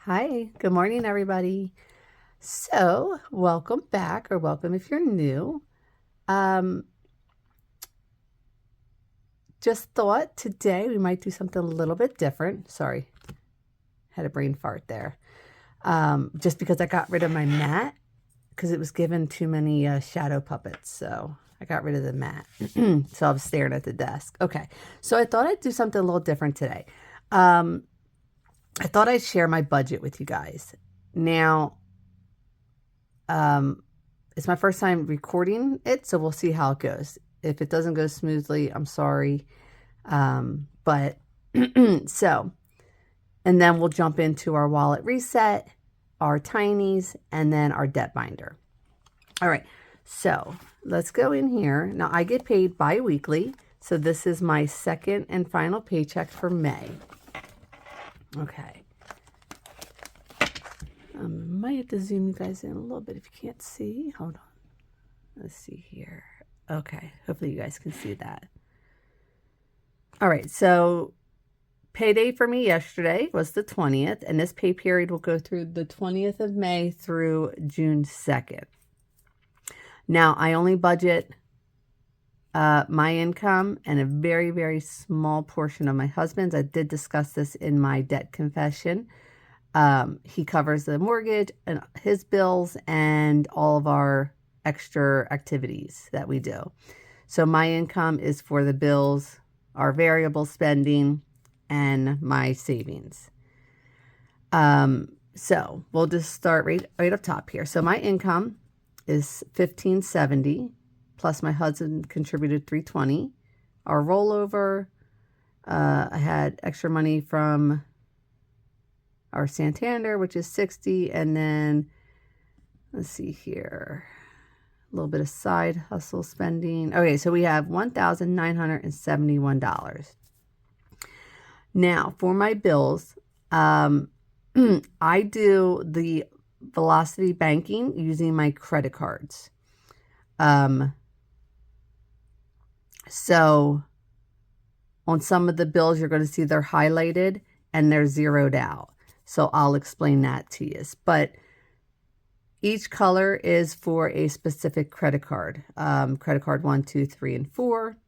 Hi, good morning, everybody. So, welcome back, or welcome if you're new. Just thought today we might do something a little bit different. Sorry, had a brain fart there. Just because I got rid of my mat because it was given too many shadow puppets. So I got rid of the mat. So I was staring at the desk. Okay, so I thought I'd do something a little different today. I thought I'd share my budget with you guys. Now, it's my first time recording it, so we'll see how it goes. If it doesn't go smoothly, I'm sorry. But so, and then we'll jump into our wallet reset, our tinies, and then our debt binder. All right, so let's go in here. Now, I get paid bi-weekly, so this is my second and final paycheck for May. Okay. Might have to zoom you guys in a little bit if you can't see. Hold on. Let's see here. Okay. Hopefully you guys can see that. All right. So payday for me yesterday was the 20th, and this pay period will go through the 20th of May through June 2nd. Now, I only budget my income and a very, very small portion of my husband's. I did discuss this in my debt confession. He covers the mortgage and his bills and all of our extra activities that we do. So my income is for the bills, our variable spending, and my savings. So we'll just start right up top here. So my income is $1,570, plus my husband contributed $320. Our rollover, I had extra money from our Santander, which is $60, and then let's see here, a little bit of side hustle spending. Okay, so we have $1,971. Now, for my bills, I do the velocity banking using my credit cards. So on some of the bills, you're going to see they're highlighted and they're zeroed out. So I'll explain that to you. But each color is for a specific credit card. Credit card 1, 2, 3, and 4.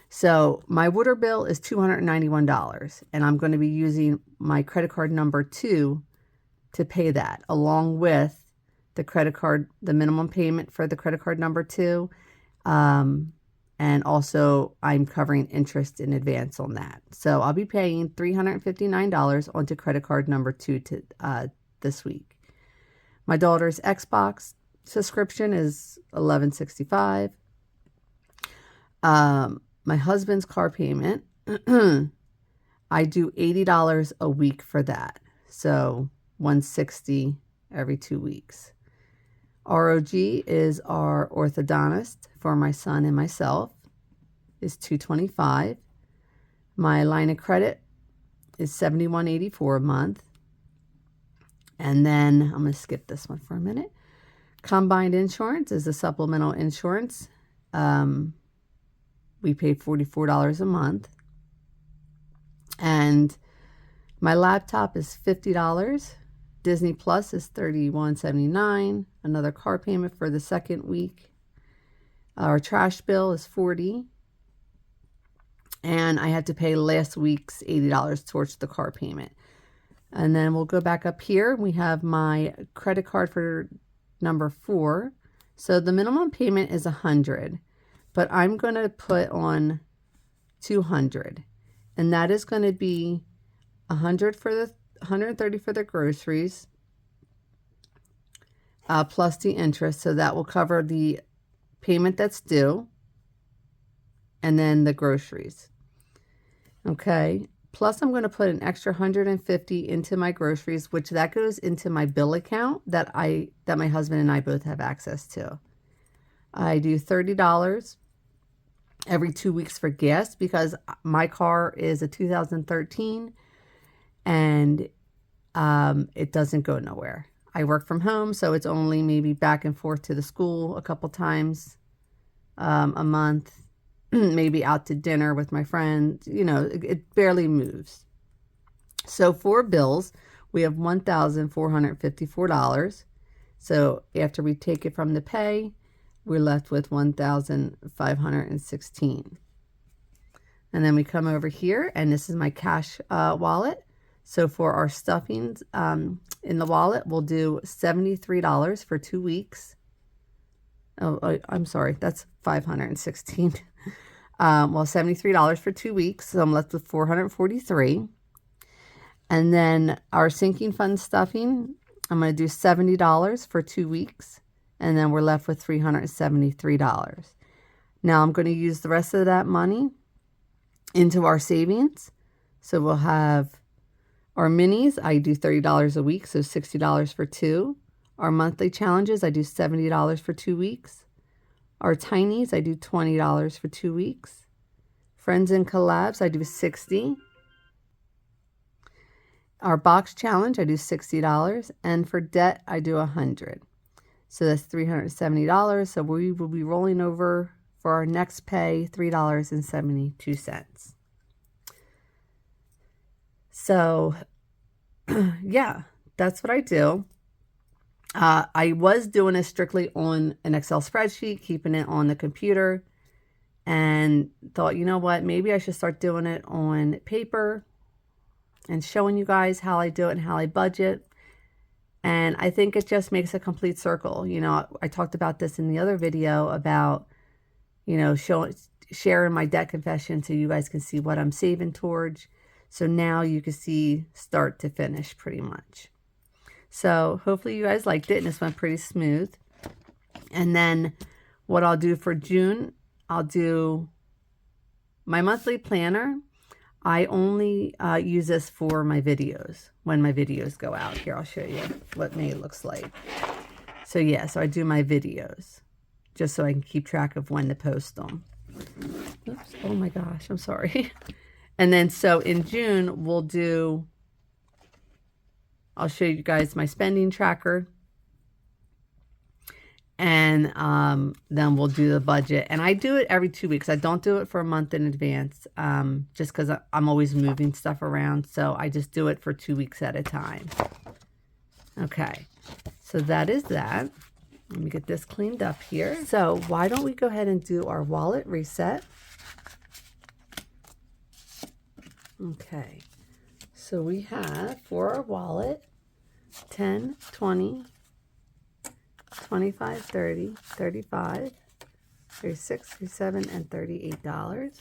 So my water bill is $291, and I'm going to be using my credit card number 2 to pay that, along with the credit card, the minimum payment for the credit card number 2. And also I'm covering interest in advance on that. So I'll be paying $359 onto credit card number 2 this week. My daughter's Xbox subscription is $11.65. My husband's car payment, I do $80 a week for that. So $160 every 2 weeks. ROG is our orthodontist for my son and myself, is $225. My line of credit is $71.84 a month. And then I'm going to skip this one for a minute. Combined insurance is a supplemental insurance. We pay $44 a month. And my laptop is $50. Disney Plus is $31.79. Another car payment for the second week. Our trash bill is $40. And I had to pay last week's $80 towards the car payment. And then we'll go back up here. We have my credit card for number 4. So the minimum payment is $100. But I'm going to put on $200. And that is going to be $130 for the groceries, plus the interest. So that will cover the payment that's due, and then the groceries. Okay. Plus, I'm going to put an extra $150 into my groceries, which that goes into my bill account that my husband and I both have access to. I do $30 every 2 weeks for gas because my car is a 2013 and it doesn't go nowhere. I work from home, so it's only maybe back and forth to the school a couple times a month, maybe out to dinner with my friends. You know, it barely moves. So for bills, we have $1,454. So after we take it from the pay, we're left with $1,516. And then we come over here, and this is my cash wallet. So for our stuffings in the wallet, we'll do $73 for 2 weeks. Oh, I'm sorry, that's $516. Well, $73 for 2 weeks, so I'm left with $443. And then our sinking fund stuffing, I'm going to do $70 for 2 weeks, and then we're left with $373. Now I'm going to use the rest of that money into our savings. So we'll have our minis, I do $30 a week, so $60 for 2. Our monthly challenges, I do $70 for 2 weeks. Our tinies, I do $20 for 2 weeks. Friends and collabs, I do $60. Our box challenge, I do $60. And for debt, I do $100. So that's $370. So we will be rolling over for our next pay, $3.72. So, yeah, that's what I do. I was doing it strictly on an Excel spreadsheet, keeping it on the computer, and thought, you know what, maybe I should start doing it on paper and showing you guys how I do it and how I budget. And I think it just makes a complete circle. You know, I talked about this in the other video about, you know, sharing my debt confession so you guys can see what I'm saving towards. So now you can see start to finish pretty much. So hopefully you guys liked it and this went pretty smooth. And then what I'll do for June, I'll do my monthly planner. I only use this for my videos, when my videos go out. Here, I'll show you what May looks like. So yeah, so I do my videos just so I can keep track of when to post them. Oops, oh my gosh, I'm sorry. And then so in June, we'll do, I'll show you guys my spending tracker. And then we'll do the budget. And I do it every 2 weeks. I don't do it for a month in advance just because I'm always moving stuff around. So I just do it for 2 weeks at a time. Okay, so that is that. Let me get this cleaned up here. So why don't we go ahead and do our wallet reset. Okay, so we have for our wallet 10, 20, 25, 30, 35, 36, 37, and $38.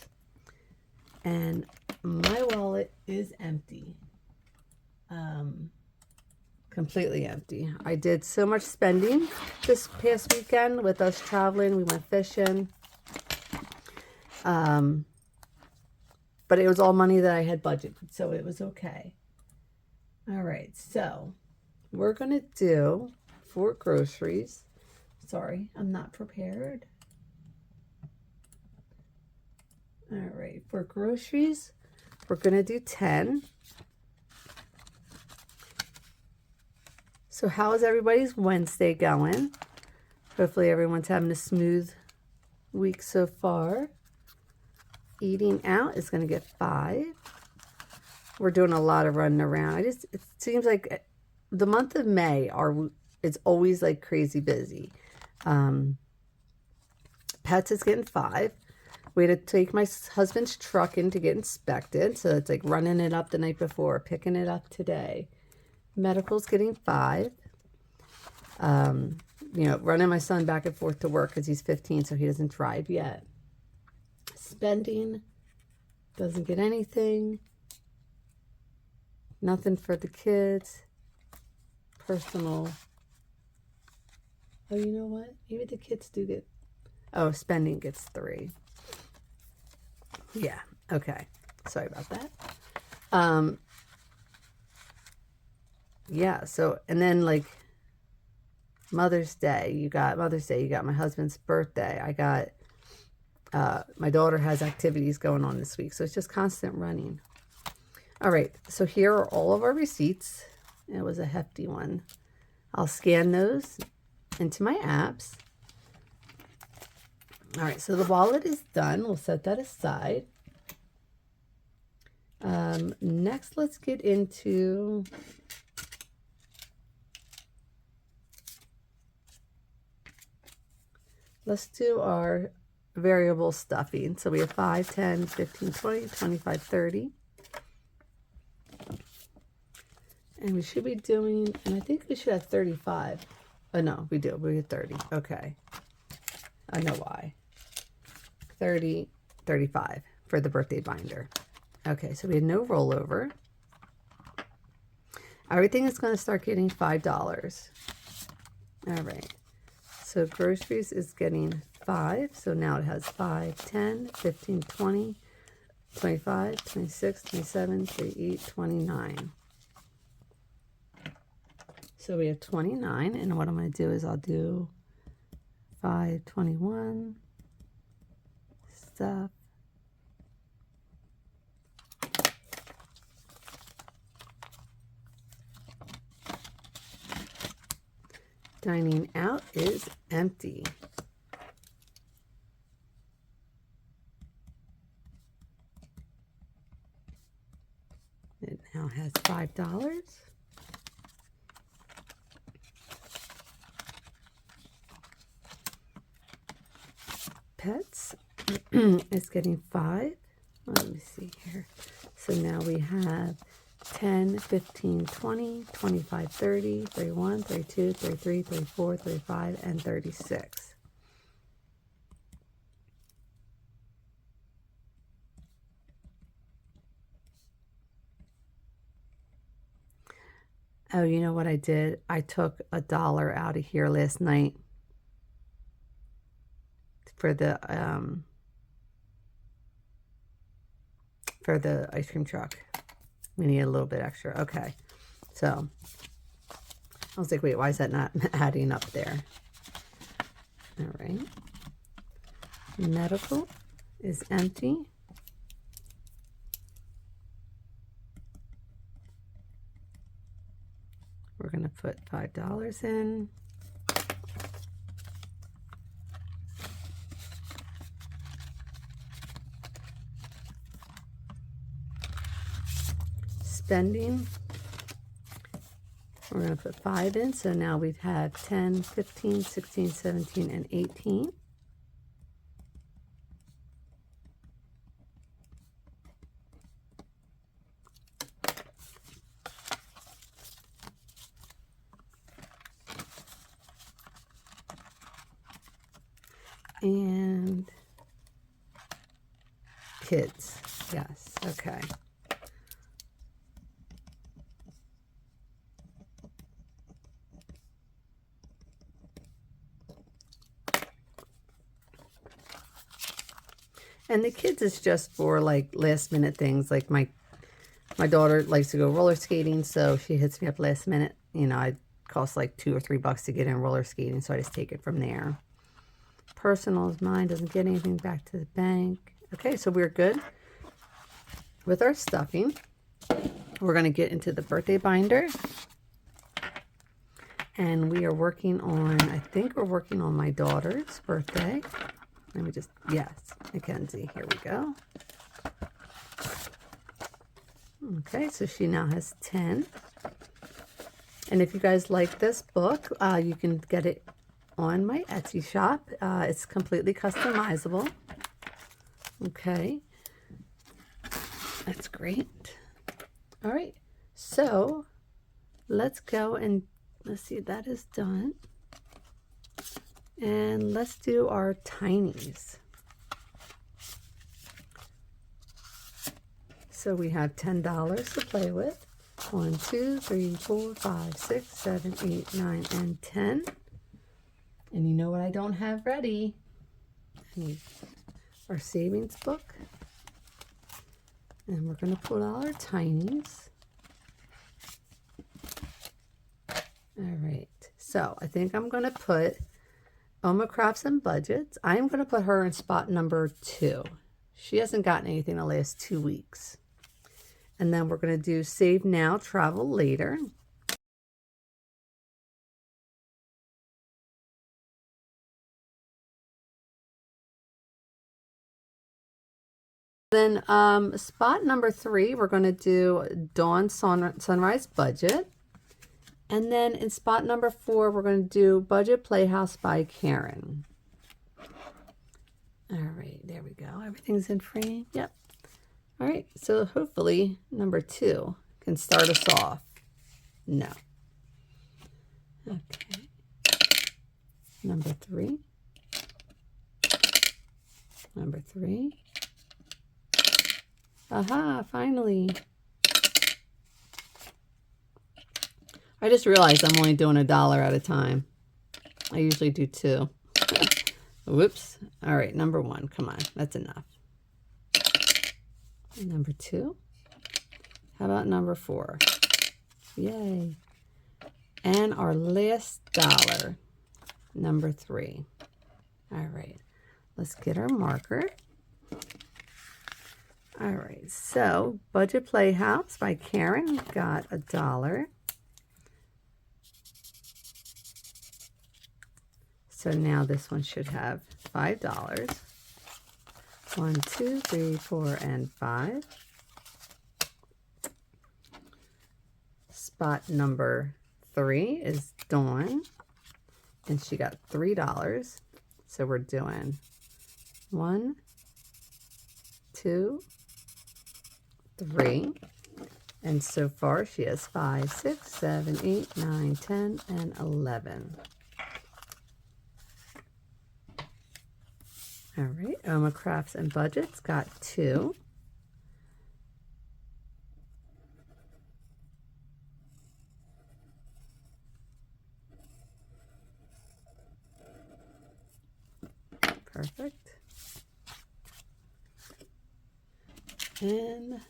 And my wallet is empty. Completely empty. I did so much spending this past weekend with us traveling. We went fishing. But it was all money that I had budgeted, so it was okay. All right, so we're going to do for groceries. Sorry, I'm not prepared. All right, for groceries, we're going to do 10. So how is everybody's Wednesday going? Hopefully everyone's having a smooth week so far. Eating out is going to get 5. We're doing a lot of running around. It seems like the month of May it's always like crazy busy. Pets is getting 5. We had to take my husband's truck in to get inspected. So it's like running it up the night before, picking it up today. Medical's getting 5. You know, running my son back and forth to work because he's 15, so he doesn't drive yet. Spending doesn't get anything. Nothing for the kids. Personal. Oh, you know what? Maybe the kids do get... Oh, spending gets 3. Yeah, okay. Sorry about that. Yeah, so, and then like Mother's Day, you got my husband's birthday. I got, my daughter has activities going on this week. So it's just constant running. All right, so here are all of our receipts. It was a hefty one. I'll scan those into my apps. All right, so the wallet is done. We'll set that aside. Next, let's get into let's do our variable stuffing. So we have 5, 10, 15, 20, 25, 30. And we should be doing, and I think we should have 35. Oh, no, we do. We have 30. Okay. I know why. 30, 35 for the birthday binder. Okay, so we had no rollover. Everything is going to start getting $5. All right. So groceries is getting 5. So now it has 5, 10, 15, 20, 25, 26, 27, 28, 29. So we have 29, and what I'm going to do is I'll do 5, 21 stuff. Dining out is empty. It now has $5. Pets is getting 5. Let me see here. So now we have 10, 15, 20, 25, 30, 31, 32, 33, 34, 35, and 36. Oh, you know what I did? I took $1 out of here last night for the ice cream truck. We need a little bit extra. Okay. So I was like, wait, why is that not adding up there? All right. Medical is empty. We're going to put $5 in. Spending, we're going to put 5 in, so now we have 10, 15, 16, 17, and 18. And kids, yes, okay. And the kids is just for like last minute things. Like my daughter likes to go roller skating, so she hits me up last minute. You know, it costs like $2 or $3 to get in roller skating, so I just take it from there. Personal is mine, doesn't get anything back to the bank. Okay, so we're good with our stuffing. We're going to get into the birthday binder. And we are working on, I think we're working on my daughter's birthday. Let me just, yes, Mackenzie, here we go. Okay, so she now has 10. And if you guys like this book, you can get it on my Etsy shop. It's completely customizable. Okay, that's great. All right, so let's go and let's see, that is done. And let's do our tinies. So we have $10 to play with. 1, 2, 3, 4, 5, 6, 7, 8, 9, and 10. And you know what I don't have ready? I need our savings book. And we're going to put all our tinies. All right. So I think I'm going to put Oma Crafts and Budgets. I'm going to put her in spot number 2. She hasn't gotten anything the last 2 weeks. And then we're going to do Save Now, Travel Later. Then spot number 3, we're going to do Dawn Sunrise Budget. And then in spot number 4, we're going to do Budget Playhouse by Karen. All right, there we go. Everything's in frame. Yep. All right, so hopefully number 2 can start us off. No. Okay. Number 3. Number 3. Aha, finally. I just realized I'm only doing $1 at a time. I usually do 2. Whoops. All right, number 1. Come on, that's enough. And number 2. How about number 4? Yay. And our last $1, number 3. All right, let's get our marker. All right, so Budget Playhouse by Karen got $1. So now this one should have $5. 1, 2, 3, 4, and 5. Spot number 3 is Dawn, and she got $3. So we're doing 1, 2, 3, and so far she has 5, 6, 7, 8, 9, 10, and 11. All right, Oma Crafts and Budgets got 2. Perfect. And,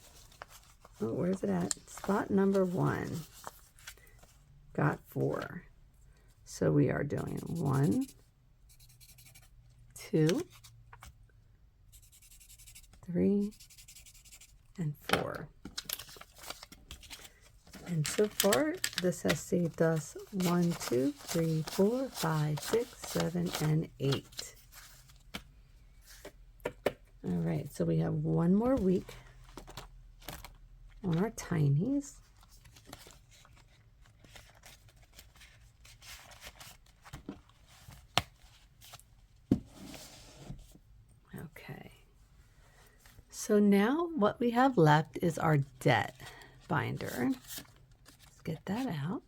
oh, where's it at? Spot number 1 got 4. So we are doing 1, 2, 3, and 4. And so far, this has saved us 1, 2, 3, 4, 5, 6, 7, and 8. All right, so we have 1 more week on our tinies. Okay. So now what we have left is our debt binder. Let's get that out.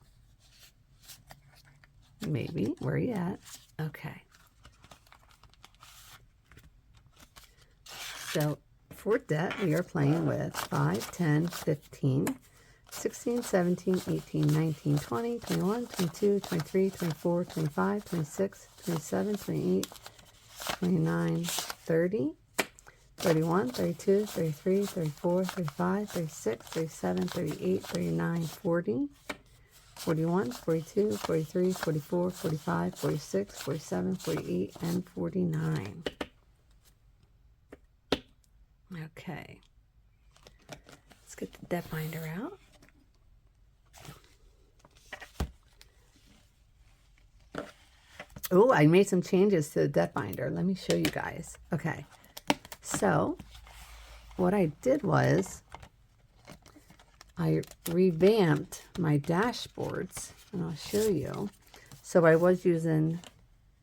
Maybe. Where are you at? Okay. So for debt, we are playing with 5, 10, 15, 16, 17, 18, 19, 20, 21, 22, 23, 24, 25, 26, 27, 28, 29, 30, 31, 32, 33, 34, 35, 36, 37, 38, 39, 40, 41, 42, 43, 44, 45, 46, 47, 48, and 49. Okay, let's get the debt binder out. Oh, I made some changes to the debt binder. Let me show you guys. Okay, so what I did was I revamped my dashboards, and I'll show you. So I was using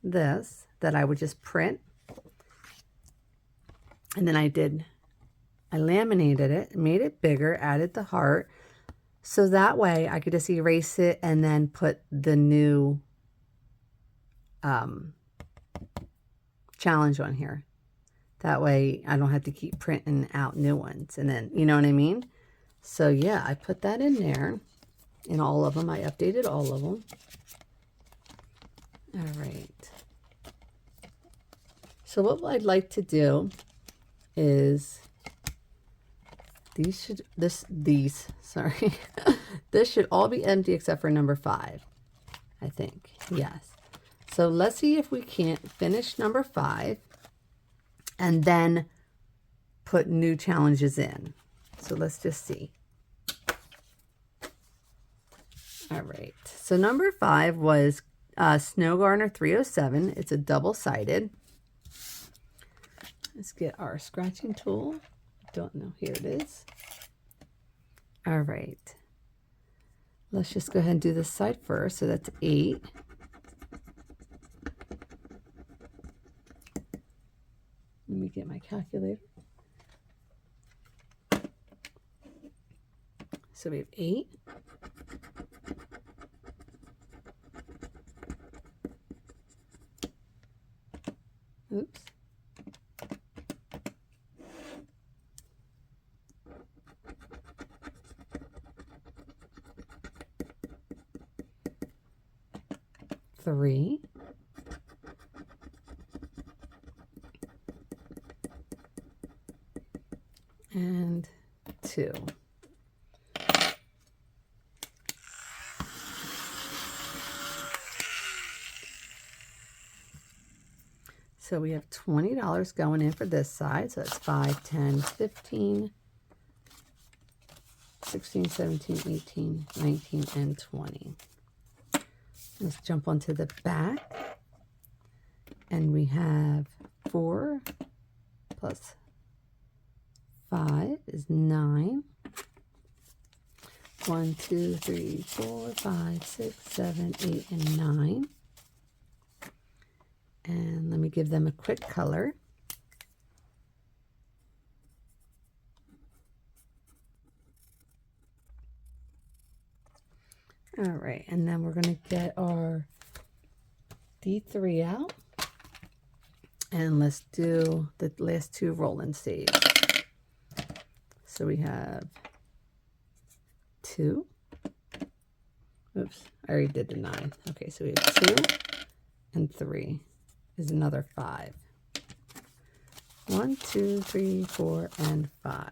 this that I would just print, and then I laminated it, made it bigger, added the heart, so that way I could just erase it and then put the new challenge on here. That way I don't have to keep printing out new ones, and then, you know what I mean? So yeah, I put that in there, in all of them. I updated all of them. All right. So what I'd like to do is sorry, this should all be empty except for number 5, I think. Yes. So let's see if we can't finish number 5 and then put new challenges in. So let's just see. All right. So number 5 was Snow Gardener 307. It's a double-sided. Let's get our scratching tool. Don't know. Here it is. All right. Let's just go ahead and do this side first. So that's 8. get my calculator. So we have 8. Oops. Three. And 2. So we have $20 going in for this side. So that's 5, 10, 15, 16, 17, 18, 19, and 20. Let's jump onto the back. And we have 4 plus 5 is 9. 1, 2, 3, 4, 5, 6, 7, 8, and 9. And let me give them a quick color. All right, and then we're going to get our D3 out. And let's do the last 2 roll and saves. So we have 2. Oops, I already did the 9. Okay, so we have 2 and 3 is another 5. 1, 2, 3, 4, and 5.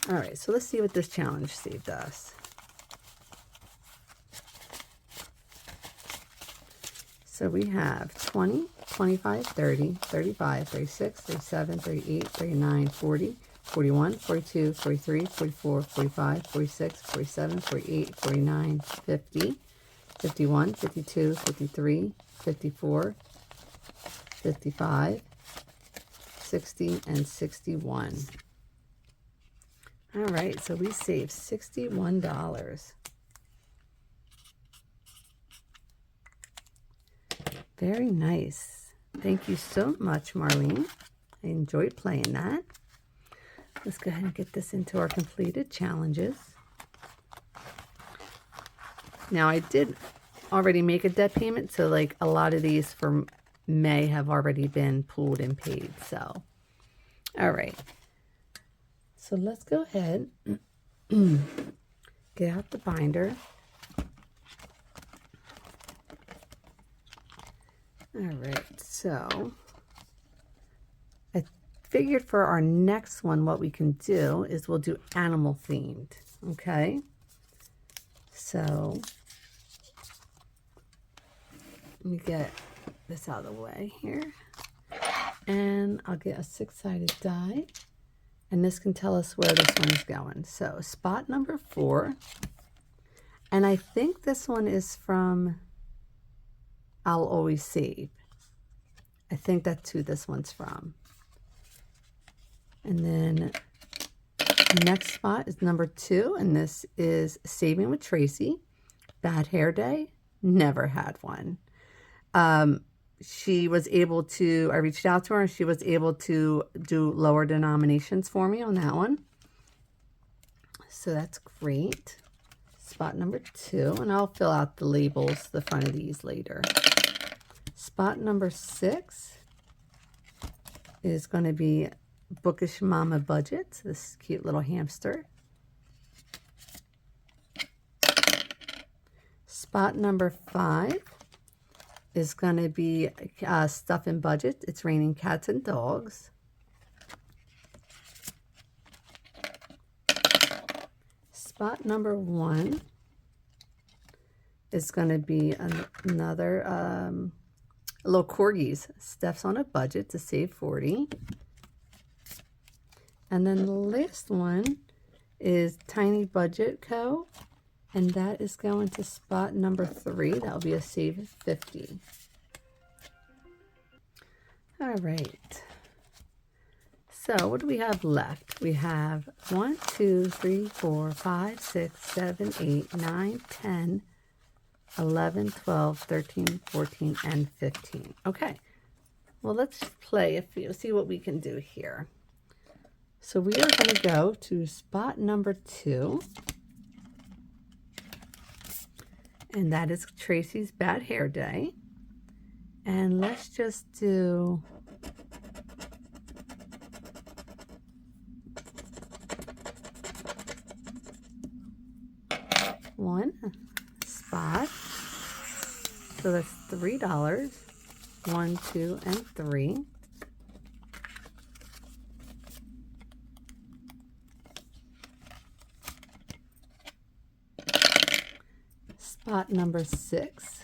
All right, so let's see what this challenge saved us. So we have 20, 25, 30, 35, 36, 37, 38, 39, 40, 41, 42, 43, 44, 45, 46, 47, 48, 49, 50, 51, 52, 53, 54, 55, 60, and 61. All right, so we saved $61. Very nice. Thank you so much, Marlene. I enjoyed playing that. Let's go ahead and get this into our completed challenges. Now, I did already make a debt payment, so like a lot of these for May have already been pulled and paid. So, all right. So let's go ahead, get out the binder. All right, so I figured for our next one, what we can do is we'll do animal themed, okay? So let me get this out of the way here. And I'll get a 6-sided die. And this can tell us where this one is going. So spot number 4. And I think this one is from I'll Always Save. I think that's who this one's from. And then the next spot is number 2. And this is Saving with Tracy. Bad hair day. Never had one. She was able to, I reached out to her and she was able to do lower denominations for me on that one. So that's great. Spot number 2, and I'll fill out the labels, the front of these later. Spot number 6 is going to be Bookish Mama Budget, this cute little hamster. Spot number 5 is going to be Stuff and Budget. It's Raining Cats and Dogs. Spot number 1 is going to be another little corgis. Steph's on a budget to save 40. And then the last one is Tiny Budget Co. And that is going to spot number 3. That will be a save 50. All right. So what do we have left? We have 1, 2, 3, 4, 5, 6, 7, 8, 9, 10, 11, 12, 13, 14, and 15. Okay. Well, let's play a few, see what we can do here. So we are going to go to spot number 2. And that is Tracy's Bad Hair Day. And let's just do one spot. So that's $3. 1, 2, and 3. Spot number 6.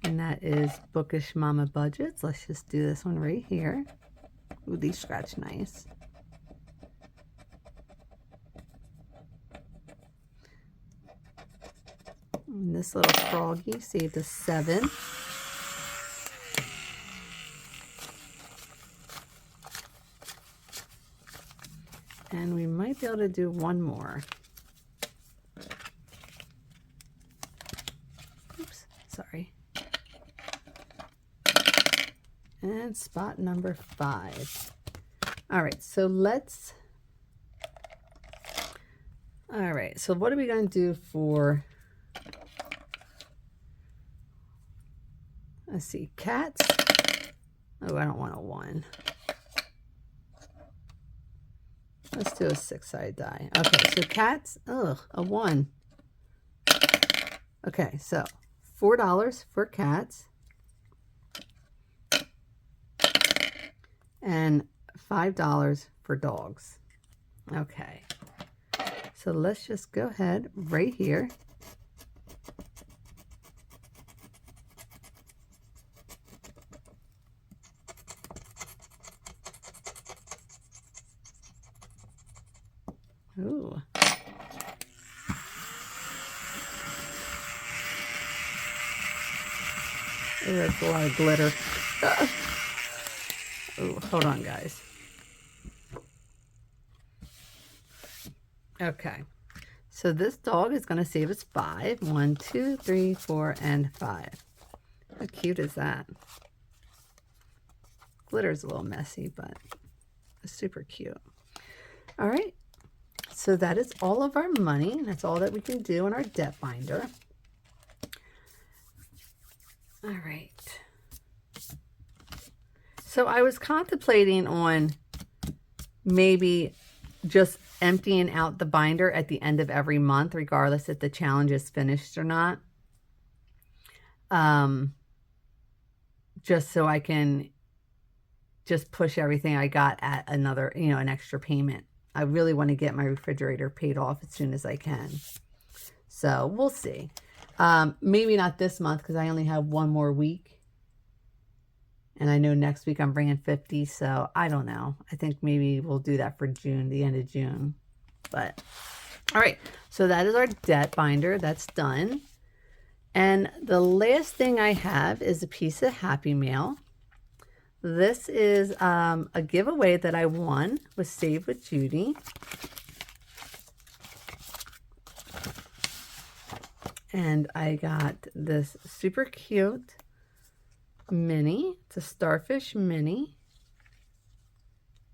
And that is Bookish Mama Budgets. Let's just do this one right here. Ooh, these scratch nice. And this little froggy saved us 7. And we might be able to do one more. Oops, sorry. And spot number 5. All right, so let's, all right, so what are we going to do for, let's see, cats? Oh, I don't want a 1. Let's do a 6-sided die. Okay, so cats, ugh, a 1. Okay, so $4 for cats. And $5 for dogs. Okay, so let's just go ahead right here. Ooh. There's a lot of glitter. Oh, hold on, guys. Okay, so this dog is going to save us 5. 1, 2, 3, 4, and 5. How cute is that? Glitter's a little messy, but it's super cute. All right, so that is all of our money. That's all that we can do in our debt binder. All right. So I was contemplating on maybe just emptying out the binder at the end of every month, regardless if the challenge is finished or not. Just so I can just push everything I got at another, an extra payment. I really want to get my refrigerator paid off as soon as I can. So we'll see. Maybe not this month because I only have one more week. And I know next week I'm bringing 50, so I don't know. I think maybe we'll do that for June, the end of June. But, all right, so that is our debt binder. That's done. And the last thing I have is a piece of Happy Mail. This is a giveaway that I won with Save with Judy. And I got this super cute mini. It's a starfish mini.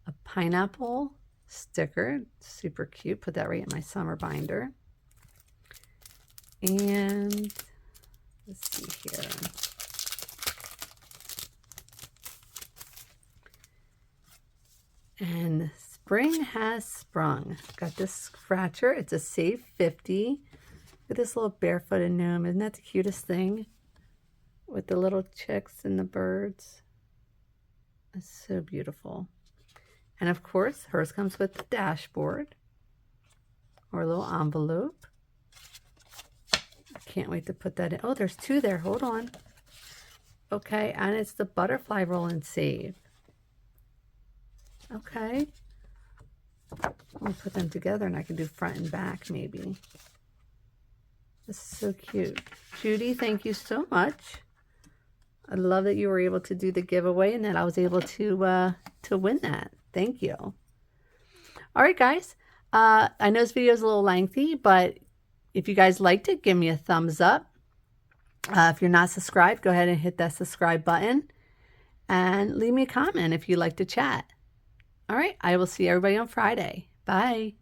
A pineapple sticker. Super cute. Put that right in my summer binder. And let's see here. And spring has sprung. Got this scratcher. It's a Save 50. Look at this little barefooted gnome. Isn't that the cutest thing? With the little chicks and the birds. It's so beautiful. And of course, hers comes with the dashboard or a little envelope. I can't wait to put that in. Oh, there's 2 there. Hold on. Okay, and it's the butterfly roll and save. Okay. I'll put them together and I can do front and back maybe. This is so cute. Judy, thank you so much. I love that you were able to do the giveaway and that I was able to win that. Thank you. All right, guys. I know this video is a little lengthy, but if you guys liked it, give me a thumbs up. If you're not subscribed, go ahead and hit that subscribe button and leave me a comment if you'd like to chat. All right, I will see everybody on Friday. Bye.